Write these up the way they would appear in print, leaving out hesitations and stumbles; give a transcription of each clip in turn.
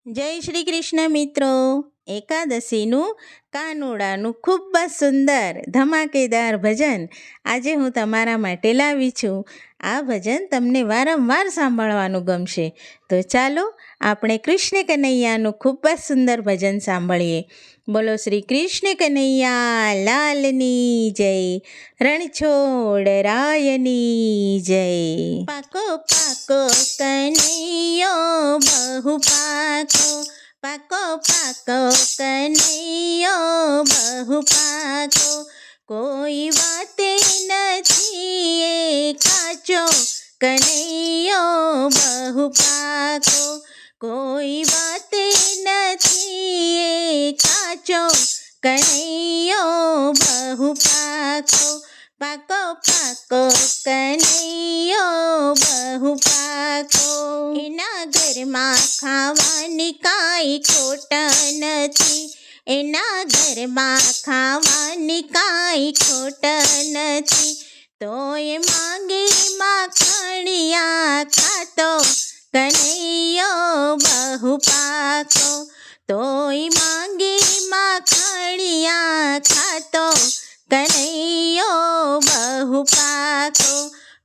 જય શ્રી કૃષ્ણ મિત્રો. એકાદશીનું કાનુડાનું ખૂબ જ સુંદર ધમાકેદાર ભજન આજે હું તમારા માટે લાવી છું. આ ભજન તમને વારંવાર સાંભળવાનું ગમશે. તો ચાલો આપણે કૃષ્ણ કનૈયાનું ખૂબ જ સુંદર ભજન સાંભળીએ. બોલો શ્રી કૃષ્ણ કનૈયા લાલની જય, રણછોડ રાયની જય. પાકો પાકો કનૈયો બહુ પાકો, પાકો પાકો કનૈયો બહુ પાકો, કોઈ વાતે નથી એ કાચો કનૈયો બહુ પાકો, કોઈ વાતે નથી એ કાચો કનૈયો બહુ પાકો, પાકો પાકો કનૈયો બહુ પાકો. એના ઘરમાં ખાવાની કાંઈ ખોટ નથી, એના ઘરમાં ખાવાની કાંઈ ખોટ નથી, તોય માંગે માખણિયા ખાતો કનૈયો બહુ પાકો, તોય માંગે માખણિયા ખાતો કનૈયો બહુ પાકો,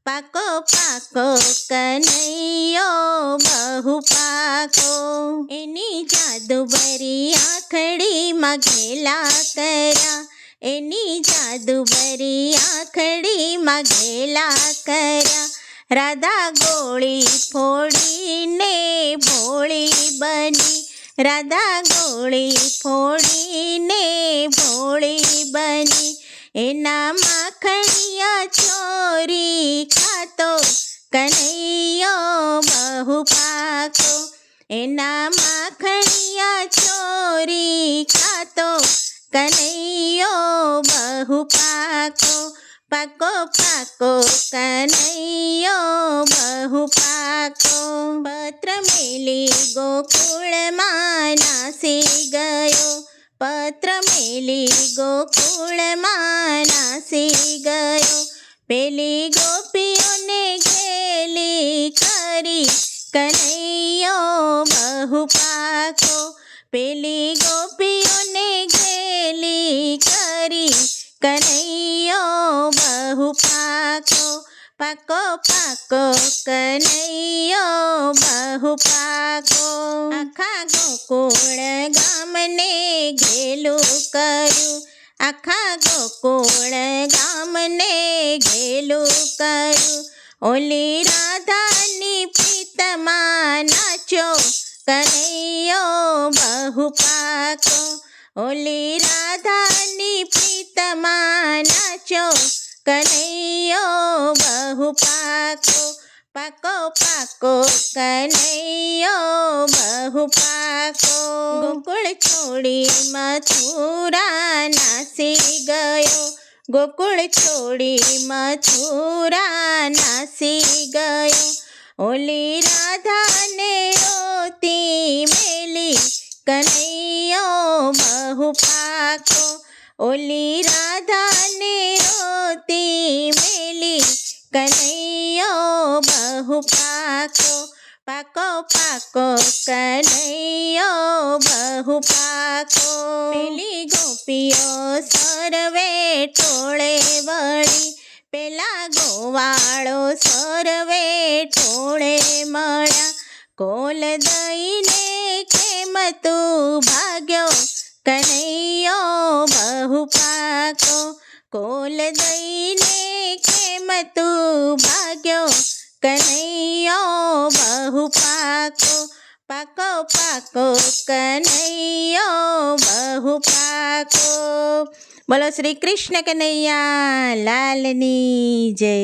પાકો પાકો કનૈયો બહુ પાકો. એની જાદુભરી આંખડીમાં ઘેલા કર્યા, એની જાદુભરી આંખડીમાં ઘેલા કર્યા, રાધા ગોળી ફોડીને ભોળી બની, રાધા ગોળી ફોડીને ભોળી બની, એના માખણિયા ચોરી ખાતો કનૈયો બહુ પાકો, એના માખણિયા ચોરી ખાતો કનૈયો બહુ પાકો, પાકો પાકો કનૈયો બહુ પાકો. પત્ર મેલી ગોકુળમાં નાસી ગયો, પત્ર મેલી ગોકુળમાં નાસી ગયો, પેલી ગોપીઓને ઘેલી કરી કનૈયો બહુ પાકો, પેલી ગોપીઓને ઘેલી કરી કનૈયો બહુ પાકો, પાકો પાકો કનૈયો બહુ પાકો. આખા ગોકુળ ગામને ઘેલું કર્યું, આખા ગોકુળ ગામને ઘેલું કર્યું, ઓલી રાધાની પ્રીતમાં નાચો કનૈયો બહુ પાકો, ઓલી રાધાની પ્રીતમાં નાચો કનૈયો બહુ પાકો, પાકો પાકો કનૈયો બહુ પાકો. ગોકુળ છોડી મથુરા નાસી ગયો, ગોકુળ છોડી મથુરા નાસી ગયો, ઓલી રાધાને રોતી મેલી કનૈયો બહુ પાકો, ઓલી રાધાને રોતી મેલી કનૈયો બહુ પાકો, પાકો પાકો કનૈયો બહુ પાકો. પેલી ગોપીઓ સર્વે ટોળે વળી, પેલા ગોવાળો સર્વે ટોળે મળ્યા, કોલ દઈને કેમ તું ભાગ્યો કનૈયો બહુ પાકો, કોલ દઈને કેમ તું ભાગ્યો કનૈયો બહુ પાકો, પાકો પાકો કનૈયો બહુ પાકો. બોલો શ્રી કૃષ્ણ કનૈયા લાલની જય.